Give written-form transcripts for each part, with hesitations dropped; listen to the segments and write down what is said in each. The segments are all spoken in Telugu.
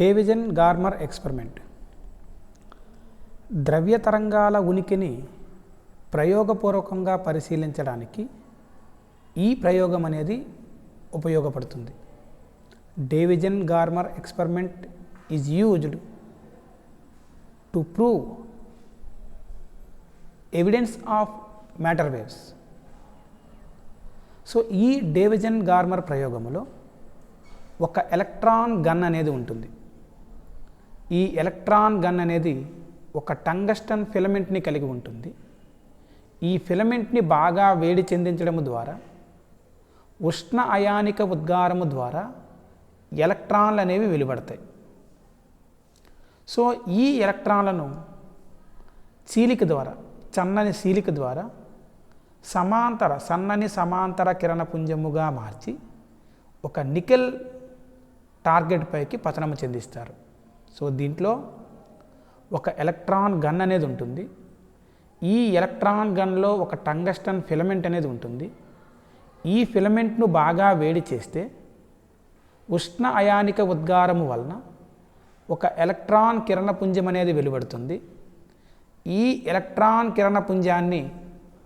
డేవిజన్ గార్మర్ ఎక్స్పెరిమెంట్. ద్రవ్య తరంగాల ఉనికిని ప్రయోగపూర్వకంగా పరిశీలించడానికి ఈ ప్రయోగం అనేది ఉపయోగపడుతుంది. Davisson Germer experiment is used to prove evidence of matter waves. So ఈ డేవిజన్ గార్మర్ ప్రయోగంలో ఒక ఎలక్ట్రాన్ గన్ అనేది ఉంటుంది. ఈ ఎలక్ట్రాన్ గన్ అనేది ఒక టంగస్టన్ ఫిలమెంట్ని కలిగి ఉంటుంది. ఈ ఫిలమెంట్ని బాగా వేడి చెందించడం ద్వారా ఉష్ణ అయానిక ఉద్గారము ద్వారా ఎలక్ట్రాన్లు అనేవి వెలువడతాయి. సో ఈ ఎలక్ట్రాన్లను చీలిక ద్వారా, సన్నని చీలిక ద్వారా సన్నని సమాంతర కిరణ పుంజముగా మార్చి ఒక నికెల్ టార్గెట్ పైకి పతనము చెందిస్తారు. సో దీంట్లో ఒక ఎలక్ట్రాన్ గన్ అనేది ఉంటుంది. ఈ ఎలక్ట్రాన్ గన్లో ఒక టంగస్టన్ ఫిలమెంట్ అనేది ఉంటుంది. ఈ ఫిలమెంట్ను బాగా వేడి చేస్తే ఉష్ణ అయానిక ఉద్గారము వలన ఒక ఎలక్ట్రాన్ కిరణపుంజం అనేది వెలువడుతుంది. ఈ ఎలక్ట్రాన్ కిరణపుంజాన్ని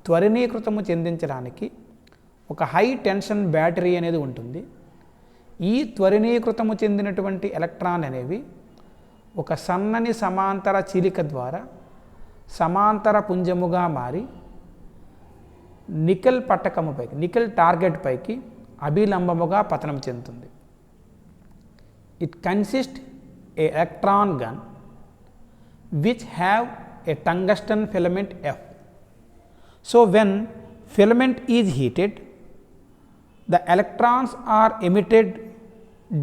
త్వరణీకృతము చెందించడానికి ఒక హై టెన్షన్ బ్యాటరీ అనేది ఉంటుంది. ఈ త్వరణీకృతము చెందినటువంటి ఎలక్ట్రాన్ అనేవి ఒక సన్నని సమాంతర చీలిక ద్వారా సమాంతర పుంజముగా మారి నికెల్ పట్టకముపైకి, నికెల్ టార్గెట్ పైకి అభిలంబముగా పతనం చెందుతుంది. It consist A electron gun which have a tungsten filament F. So when filament is heated, the electrons are emitted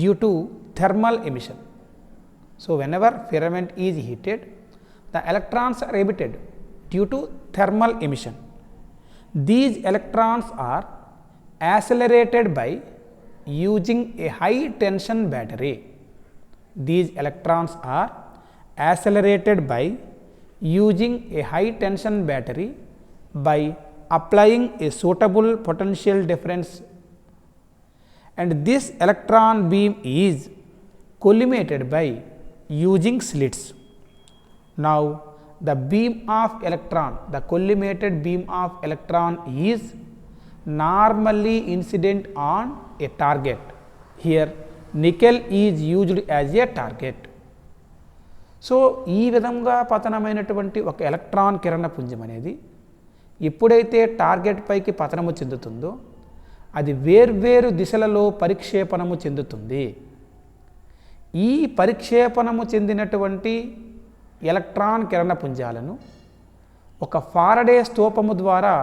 due to thermal emission. So whenever filament is heated, the electrons are emitted due to thermal emission. These electrons are accelerated by using a high tension battery. These electrons are accelerated by using a high tension battery by applying a suitable potential difference, and this electron beam is collimated by using slits. Now the beam of electron, the collimated beam of electron is normally incident on a target. Here nickel is used as a target. So ఈ విధంగా పతనమైనటువంటి ఒక ఎలక్ట్రాన్ కిరణ పుంజం అనేది ఎప్పుడైతే టార్గెట్ పైకి పతనము చెందుతుందో అది వేర్వేరు దిశలలో పరిక్షేపణము చెందుతుంది. ఈ పరిక్షేపణము చెందినటువంటి ఎలక్ట్రాన్ కిరణ పుంజాలను ఒక ఫారడే స్తూపము ద్వారా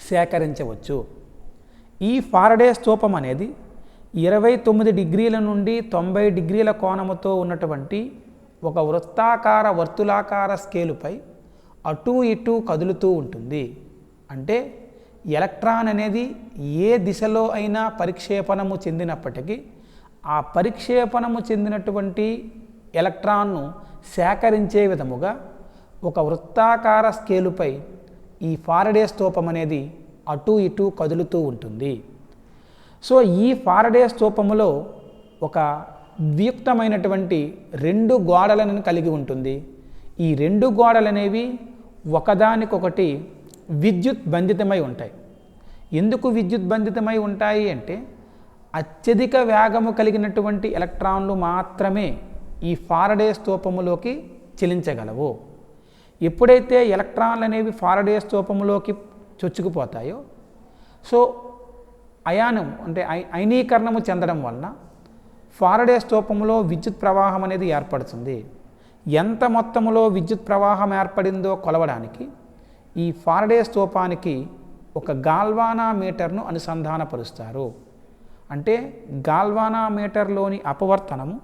సేకరించవచ్చు. ఈ ఫారడే స్తూపం అనేది 29 డిగ్రీల నుండి 90 డిగ్రీల కోణముతో ఉన్నటువంటి ఒక వృత్తాకార వర్తులాకార స్కేలుపై అటు ఇటు కదులుతూ ఉంటుంది. అంటే ఎలక్ట్రాన్ అనేది ఏ దిశలో అయినా పరిక్షేపణము చెందినప్పటికీ ఆ పరిక్షేపణము చెందినటువంటి ఎలక్ట్రాన్ను సేకరించే విధముగా ఒక వృత్తాకార స్కేలుపై ఈ ఫారడే స్తూపం అనేది అటు ఇటు కదులుతూ ఉంటుంది. సో ఈ ఫారడే స్తూపములో ఒక ద్వియుక్తమైనటువంటి 2 గోడలను కలిగి ఉంటుంది. ఈ 2 గోడలు అనేవి ఒకదానికొకటి విద్యుత్ బంధితమై ఉంటాయి. ఎందుకు విద్యుత్ బంధితమై ఉంటాయి అంటే అత్యధిక వేగము కలిగినటువంటి ఎలక్ట్రాన్లు మాత్రమే ఈ ఫారడే స్తూపములోకి చెలించగలవు. ఎప్పుడైతే ఎలక్ట్రాన్లు అనేవి ఫారడే స్తూపములోకి చొచ్చుకుపోతాయో సో అయానం అంటే అయనీకరణము చెందడం వలన ఫారడే స్తూపంలో విద్యుత్ ప్రవాహం అనేది ఏర్పడుతుంది. ఎంత మొత్తములో విద్యుత్ ప్రవాహం ఏర్పడిందో కొలవడానికి ఈ ఫారడే స్తూపానికి ఒక గాల్వానామీటర్ను అనుసంధానపరుస్తారు. అంటే గాల్వానామీటర్లోని అపవర్తనము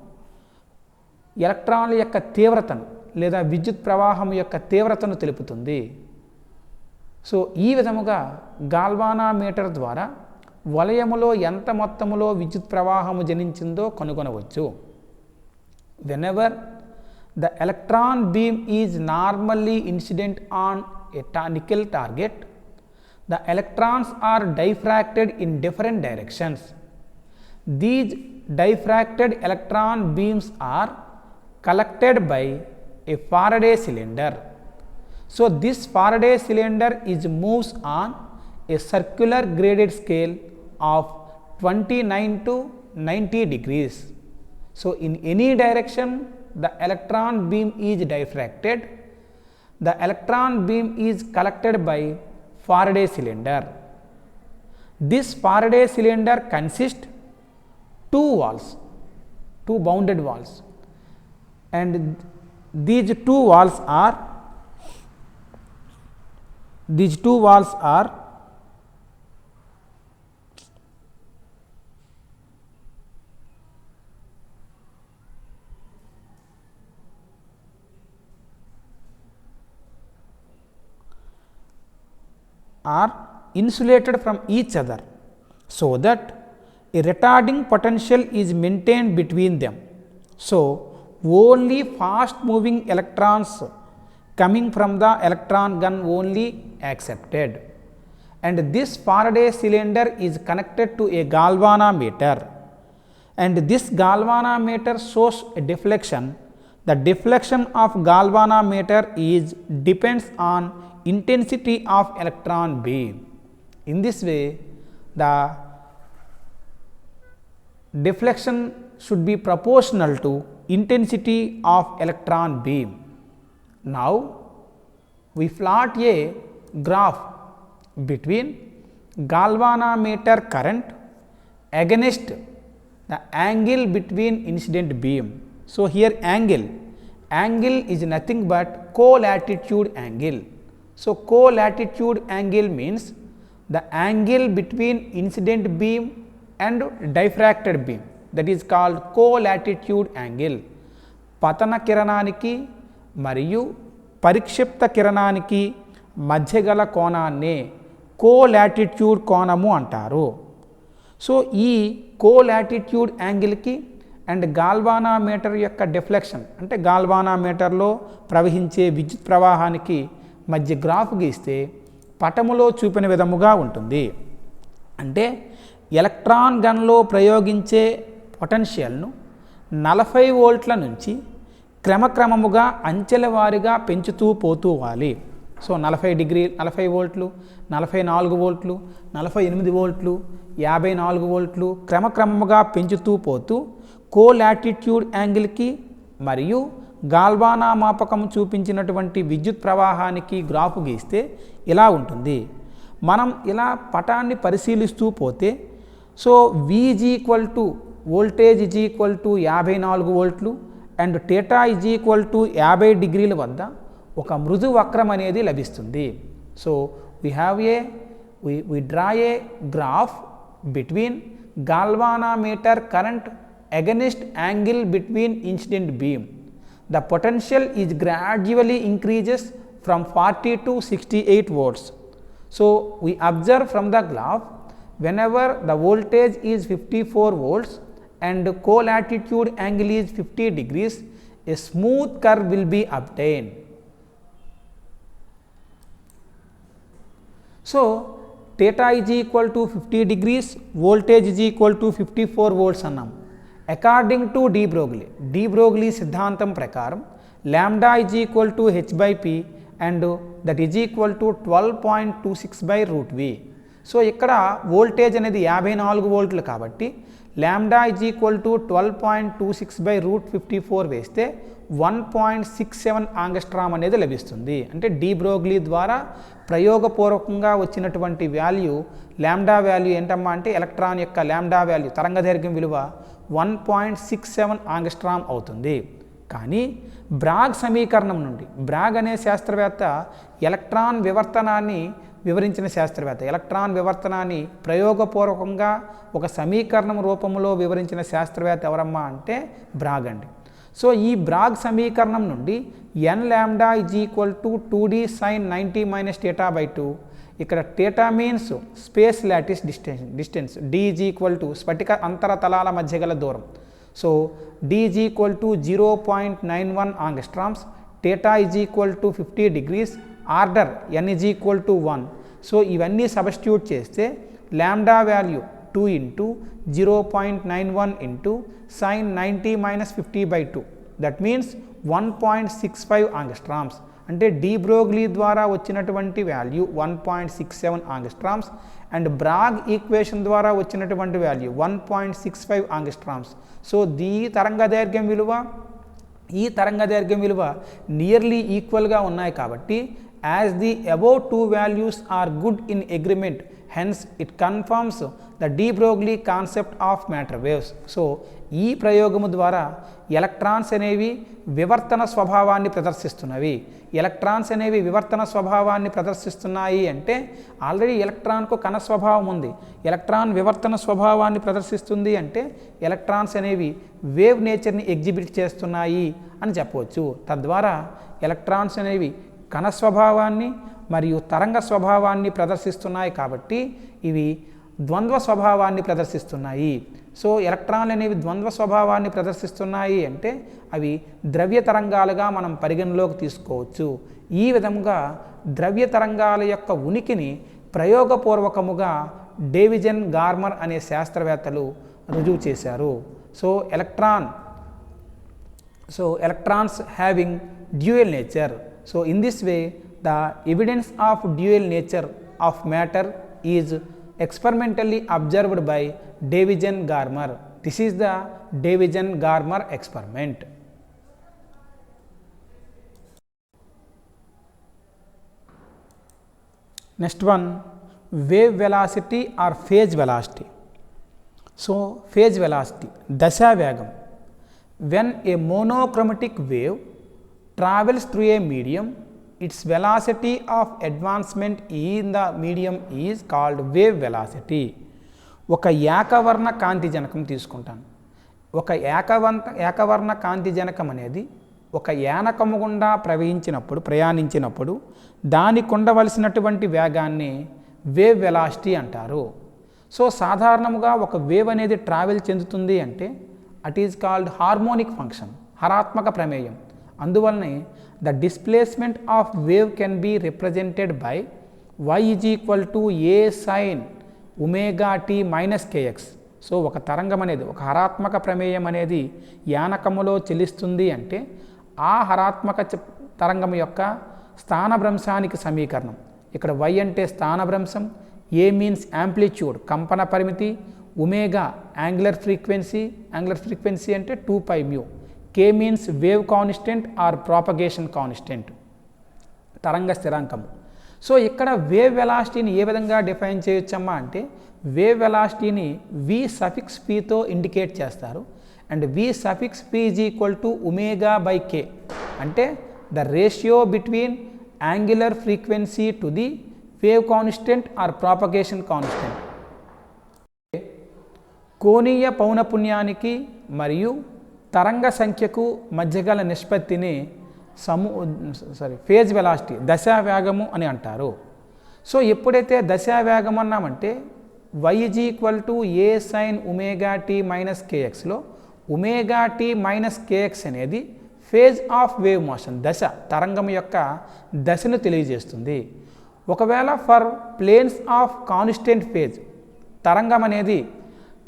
ఎలక్ట్రాన్ల యొక్క తీవ్రతను లేదా విద్యుత్ ప్రవాహం యొక్క తీవ్రతను తెలుపుతుంది. సో ఈ విధముగా గాల్వానామీటర్ ద్వారా వలయములో ఎంత మొత్తములో విద్యుత్ ప్రవాహము జనించిందో కనుగొనవచ్చు. Whenever the electron beam is normally incident on a nickel target, the electrons are diffracted in different directions. These diffracted electron beams are collected by a Faraday cylinder. So this Faraday cylinder is moves on a circular graded scale of 29 to 90 degrees. So in any direction the electron beam is diffracted, the electron beam is collected by Faraday cylinder. This Faraday cylinder consists two walls, two bounded walls, and these two walls are insulated from each other, so that a retarding potential is maintained between them. So only fast moving electrons coming from the electron gun only accepted, and this Faraday cylinder is connected to a galvanometer, and this galvanometer shows a deflection. The deflection of galvanometer is depends on intensity of electron beam. In this way the deflection should be proportional to intensity of electron beam. Now we plot a graph between galvanometer current against the angle between incident beam. So here angle is nothing but co-latitude angle. So co-latitude angle means the angle between incident beam and diffracted beam, that is called co-latitude angle. పతన కిరణానికి మరియు పరిక్షిప్త కిరణానికి మధ్య గల కోణాన్నే కో-లాటిట్యూడ్ కోణము అంటారు. సో ఈ కో-లాటిట్యూడ్ యాంగిల్కి అండ్ గాల్వానామీటర్ యొక్క డిఫ్లెక్షన్ అంటే గాల్వానామీటర్లో ప్రవహించే విద్యుత్ ప్రవాహానికి మధ్య గ్రాఫ్ గీస్తే పటములో చూపిన విధముగా ఉంటుంది. అంటే ఎలక్ట్రాన్ గన్లో ప్రయోగించే పొటెన్షియల్ను 40 వోల్ట్ల నుంచి క్రమక్రమముగా అంచెల వారీగా పెంచుతూ పోవాలి. సో 40 వోల్ట్లు, 44 వోల్ట్లు, 48 వోల్ట్లు, 54 వోల్ట్లు క్రమక్రమముగా పెంచుతూ పోతూ కో-లాటిట్యూడ్ యాంగిల్కి మరియు గాల్వానా మాపకం చూపించినటువంటి విద్యుత్ ప్రవాహానికి గ్రాఫ్ గీస్తే ఇలా ఉంటుంది. మనం ఇలా పటాన్ని పరిశీలిస్తూ పోతే so V is equal to voltage is equal to 54 వోల్ట్లు and theta is equal to 50 డిగ్రీల వద్ద ఒక మృదు వక్రం అనేది లభిస్తుంది. So we draw a graph between galvanometer current against angle between incident beam. The potential is gradually increases from 40 to 68 volts. So we observe from the graph, whenever the voltage is 54 volts and co-latitude angle is 50 degrees, a smooth curve will be obtained. So theta is equal to 50 degrees, voltage is equal to 54 volts అన్నాం. అకార్డింగ్ టు డి బ్రోగ్లీ సిద్ధాంతం ప్రకారం lambda is equal to h/p and that is equal to 12.26/√v. So ఇక్కడ వోల్టేజ్ అనేది 54 వోల్ట్లు కాబట్టి లాంబ్డా ఈజ్ ఈక్వల్ టు 12.26/√54 వేస్తే 1.67 ఆంగస్ట్రామ్ అనేది లభిస్తుంది. అంటే డి బ్రోగ్లీ ద్వారా ప్రయోగపూర్వకంగా వచ్చినటువంటి వాల్యూ లాంబ్డా వాల్యూ ఏంటమ్మా అంటే ఎలక్ట్రాన్ యొక్క లాంబ్డా వాల్యూ తరంగదైర్ఘ్యం విలువ 1.67 ఆంగస్ట్రామ్ అవుతుంది. కానీ బ్రాగ్ సమీకరణం నుండి, బ్రాగ్ అనే శాస్త్రవేత్త ఎలక్ట్రాన్ వివర్తనాన్ని వివరించిన శాస్త్రవేత్త, ఎలక్ట్రాన్ వివర్తనాన్ని ప్రయోగపూర్వకంగా ఒక సమీకరణం రూపంలో వివరించిన శాస్త్రవేత్త ఎవరమ్మా అంటే బ్రాగ్ అండి. సో ఈ బ్రాగ్ సమీకరణం నుండి n lambda is equal to 2d sin 90 - θ/2. ఇక్కడ θ means space lattice distance, d is equal to స్ఫటిక అంతర తలాల మధ్య గల దూరం. So d is equal to 0.91 angstroms, θ is equal to 50 degrees, order n is equal to 1. So ఇవన్నీ సబ్స్టిట్యూట్ చేస్తే lambda value 2 into 0.91 into sin 90 minus 50/2. That means 1.65 angstroms. అంటే డి బ్రోగ్లీ ద్వారా వచ్చినటువంటి value 1.67 angstroms and brag equation ద్వారా వచ్చినటువంటి వాల్యూ 1.65 ఆంగస్ట్రామ్స్. సో ఈ తరంగ దైర్ఘ్యం విలువ నియర్లీ ఈక్వల్గా ఉన్నాయి కాబట్టి as the above two values are good in agreement, hence it confirms the de Broglie concept of matter waves. So ఈ ప్రయోగము ద్వారా ఎలక్ట్రాన్స్ అనేవి వివర్తన స్వభావాన్ని ప్రదర్శిస్తున్నవి. ఎలక్ట్రాన్స్ అనేవి వివర్తన స్వభావాన్ని ప్రదర్శిస్తున్నాయి అంటే ఆల్రెడీ ఎలక్ట్రాన్కు కణ స్వభావం ఉంది. ఎలక్ట్రాన్ వివర్తన స్వభావాన్ని ప్రదర్శిస్తుంది అంటే ఎలక్ట్రాన్స్ అనేవి వేవ్ నేచర్ని ఎగ్జిబిట్ చేస్తున్నాయి అని చెప్పవచ్చు. తద్వారా ఎలక్ట్రాన్స్ అనేవి కణ స్వభావాన్ని మరియు తరంగ స్వభావాన్ని ప్రదర్శిస్తున్నాయి కాబట్టి ఇవి ద్వంద్వ స్వభావాన్ని ప్రదర్శిస్తున్నాయి. సో ఎలక్ట్రాన్లు అనేవి ద్వంద్వ స్వభావాన్ని ప్రదర్శిస్తున్నాయి అంటే అవి ద్రవ్య తరంగాలుగా మనం పరిగణలోకి తీసుకోవచ్చు. ఈ విధంగా ద్రవ్య తరంగాల యొక్క ఉనికిని ప్రయోగపూర్వకముగా డేవిజన్ గార్మర్ అనే శాస్త్రవేత్తలు రుజువు చేశారు. So electrons having dual nature. So in this way the evidence of dual nature of matter is experimentally observed by Davidson Garmer. This is the Davidson Garmer experiment. Next one, wave velocity or phase velocity. So phase velocity, dasha vegam. When a monochromatic wave travels through a medium, its velocity of advancement in the medium is called wave velocity. ఒక ఏకవర్ణ కాంతి జనకం తీసుకుంటాను. ఒక ఏకవర్ణ కాంతి జనకం అనేది ఒక యానకము గుండా ప్రయాణించినప్పుడు దానికి ఉండవలసినటువంటి వేగాన్ని వేవ్ వెలాసిటీ అంటారు. సో సాధారణముగా ఒక వేవ్ అనేది ట్రావెల్ చెందుతుంది అంటే it is called harmonic function, హరాత్మక ప్రమేయం. అందువల్లనే the displacement of wave can be represented by y is equal to a sine omega t minus k x. So ఒక తరంగం అనేది, ఒక హరాత్మక ప్రమేయం అనేది యానకములో చెల్లిస్తుంది అంటే ఆ హరాత్మక తరంగం యొక్క స్థానభ్రంశానికి సమీకరణం. ఇక్కడ y అంటే స్థానభ్రంశం, ఏ మీన్స్ యాంప్లిట్యూడ్ కంపన పరిమితి, ఒమేగా యాంగులర్ ఫ్రీక్వెన్సీ అంటే 2πμ, k means wave constant or propagation constant తరంగ స్థిరాంకము. సో ఇక్కడ వేవ్ వెలాసిటీని ఏ విధంగా డిఫైన్ చేయొచ్చమ్మా అంటే వేవ్ వెలాసిటీని v సఫిక్స్ pతో ఇండికేట్ చేస్తారు. And v suffix p is equal to omega by k అంటే the ratio between angular frequency to the wave constant or propagation constant. కోణీయ పౌనపున్యానికి మరియు తరంగ సంఖ్యకు మధ్య గల నిష్పత్తిని ఫేజ్ వెలాసిటీ, దశా వేగము అని అంటారు. సో ఎప్పుడైతే దశా వేగం అన్నామంటే y is equal to a sine omega t minus కేఎక్స్లో ఒమేగా టీ మైనస్ కేఎక్స్ అనేది ఫేజ్ ఆఫ్ వేవ్ మోషన్, దశ, తరంగం యొక్క దశను తెలియజేస్తుంది. ఒకవేళ for planes of constant phase, తరంగం అనేది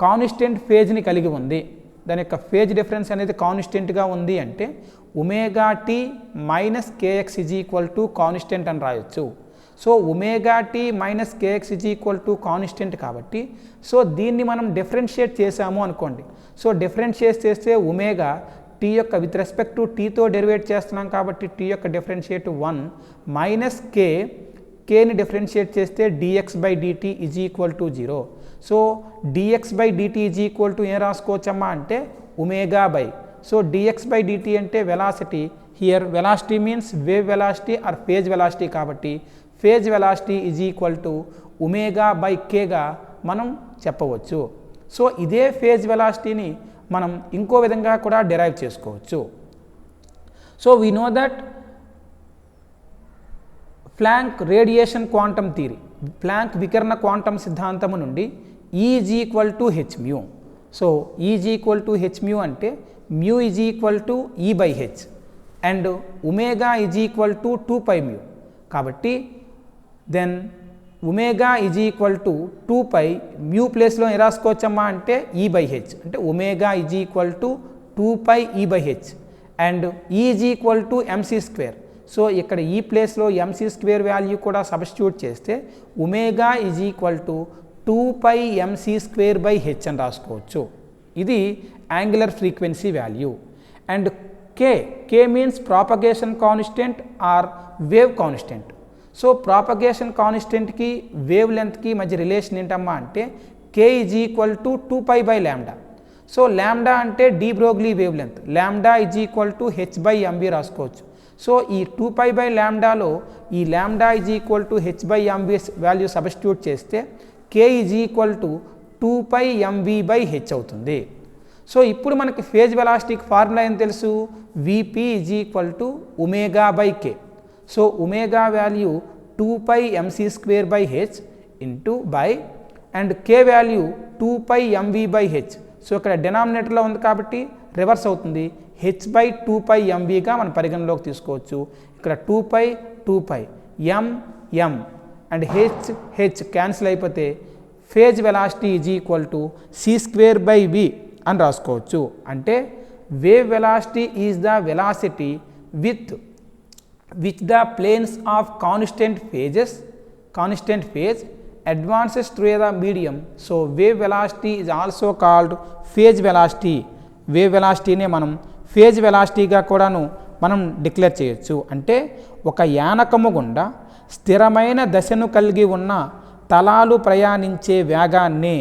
కాన్స్టెంట్ ఫేజ్ని కలిగి ఉంది, దాని యొక్క ఫేజ్ డిఫరెన్స్ అనేది కాన్స్టెంట్గా ఉంది అంటే omega t minus kx is equal to constant అని రాయొచ్చు. So omega t minus kx is equal to constant కాబట్టి సో దీన్ని మనం డిఫరెన్షియేట్ చేసాము అనుకోండి. సో డిఫరెన్షియేట్ చేస్తే ఒమేగా టీ యొక్క విత్ రెస్పెక్ట్ టు టీతో డెరివేట్ చేస్తున్నాం కాబట్టి టీ యొక్క డిఫరెన్షియేట్ 1 మైనస్ కేని డిఫరెన్షియేట్ చేస్తే dx by dt is equal to 0. So dx by dt is equal to ఏం రాసుకోవచ్చమ్మా అంటే omega by. So dx by d t అంటే velocity, here velocity means wave velocity or phase velocity కాబట్టి phase velocity is equal to omega by కేగా మనం చెప్పవచ్చు. సో ఇదే ఫేజ్ వెలాసిటీని మనం ఇంకో విధంగా కూడా డిరైవ్ చేసుకోవచ్చు. So we know that Planck radiation quantum theory, Planck వికర్ణ క్వాంటమ్ సిద్ధాంతము నుండి E is equal to hμ. So E is equal to hμ అంటే mu is equal to E by h and omega is equal to 2πμ. కాబట్టి then omega is equal to 2π mu ప్లేస్లో ఏం రాసుకోవచ్చమ్మా అంటే E/h, అంటే omega is equal to 2π E/h and is equal to mc². So ఇక్కడ ఈ ప్లేస్లో mc² వాల్యూ కూడా సబ్స్టిట్యూట్ చేస్తే omega is equal to 2π mc²/h అని రాసుకోవచ్చు. ఇది angular frequency value. And k means propagation constant or wave constant. So propagation కాన్స్టెంట్కి వేవ్ లెంత్కి మధ్య రిలేషన్ ఏంటమ్మా అంటే k is equal to 2π/λ. So lambda అంటే de Broglie wavelength, lambda is equal to h/mv రాసుకోవచ్చు. సో ఈ 2π/λలో ఈ lambda is equal to h/mv value substitute చేస్తే k is equal to 2πmv/h అవుతుంది. సో ఇప్పుడు మనకి ఫేజ్ వెలాసిటీకి ఫార్ములా ఏం తెలుసు, Vp is equal to omega. So omega value 2π mc²/h into by and k value 2πmv/h. So ఇక్కడ డినామినేటర్లో ఉంది కాబట్టి రివర్స్ అవుతుంది, h/2πmvగా మనం పరిగణలోకి తీసుకోవచ్చు. ఇక్కడ 2π m అండ్ h క్యాన్సిల్ అయిపోతే phase velocity is equal to c²/v అని రాసుకోవచ్చు. అంటే wave velocity is the velocity which the planes of constant phase advances through the medium. So wave velocity is also called phase velocity. Wave వెలాసిటీనే మనం ఫేజ్ వెలాసిటీగా కూడాను మనం డిక్లేర్ చేయొచ్చు. అంటే ఒక యానకము గుండా స్థిరమైన దశను కలిగి ఉన్న తలాలు ప్రయాణించే వేగాన్ని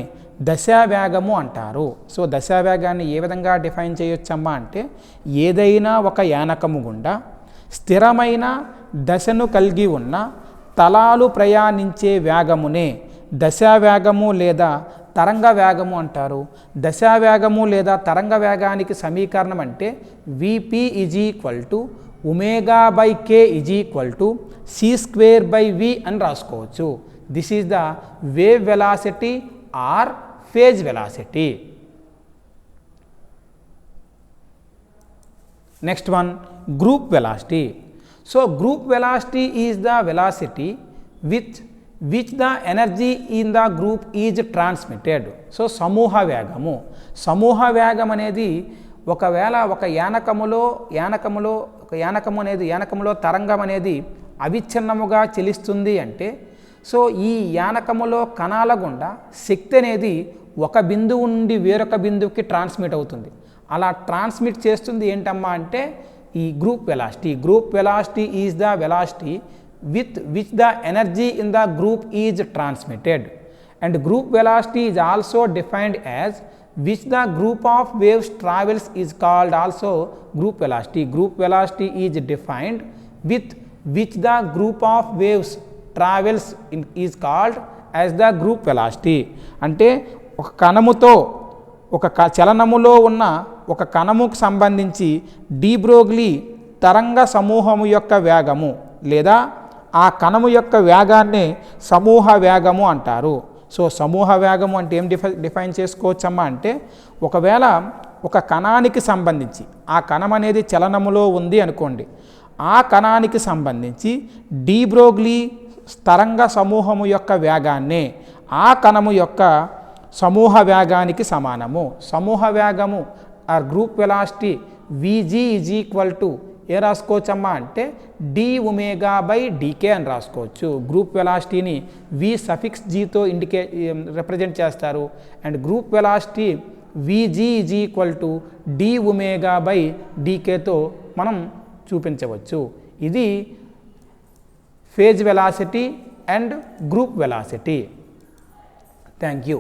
దశావేగము అంటారు. సో దశావేగాన్ని ఏ విధంగా డిఫైన్ చేయొచ్చమ్మా అంటే ఏదైనా ఒక యానకము గుండా స్థిరమైన దశను కలిగి ఉన్న తలాలు ప్రయాణించే వేగమునే దశావేగము లేదా తరంగ వేగము అంటారు. దశావేగము లేదా తరంగ వేగానికి సమీకరణం అంటే Vp is equal to omega is equal to c²/v అని రాసుకోవచ్చు. This is the wave velocity or phase velocity. Next one, group velocity. So group velocity is the velocity with which the energy in the group is transmitted. So సమూహ వేగము. సమూహ వేగం అనేది ఒకవేళ ఒక యానకములో తరంగం అనేది అవిచ్ఛిన్నముగా చెలిస్తుంది అంటే సో ఈ యానకములో కణాల గుండా శక్తి అనేది ఒక బిందువు నుండి వేరొక బిందువుకి ట్రాన్స్మిట్ అవుతుంది. అలా ట్రాన్స్మిట్ చేస్తుంది ఏంటమ్మా అంటే ఈ group velocity. Group velocity is the velocity with which the energy in the group is transmitted. And group velocity is also defined as which the group of waves travels is called also group velocity. Group velocity is defined with which the group of waves travels is called as the group velocity. అంటే ఒక కణముతో ఒక చలనములో ఉన్న ఒక కణముకు సంబంధించి డి బ్రోగ్లీ తరంగ సమూహము యొక్క వేగము లేదా ఆ కణము యొక్క వేగాన్ని సమూహ వేగము అంటారు. సో సమూహ వేగము అంటే ఏం డిఫైన్ చేసుకోవచ్చమ్మా అంటే ఒకవేళ ఒక కణానికి సంబంధించి ఆ కణం అనేది చలనములో ఉంది అనుకోండి, ఆ కణానికి సంబంధించి డి బ్రోగ్లీ తరంగ సమూహము యొక్క వేగాన్ని ఆ కణము యొక్క సమూహ వేగానికి సమానము. సమూహ వేగము or group velocity Vg is equal to ఏ రాసుకోవచ్చమ్మా అంటే d⍵/dk అని రాసుకోవచ్చు. గ్రూప్ వెలాసిటీని V∗G రిప్రజెంట్ చేస్తారు. And group velocity Vg is equal to d⍵/dkతో మనం చూపించవచ్చు. ఇది phase velocity and group velocity. Thank you.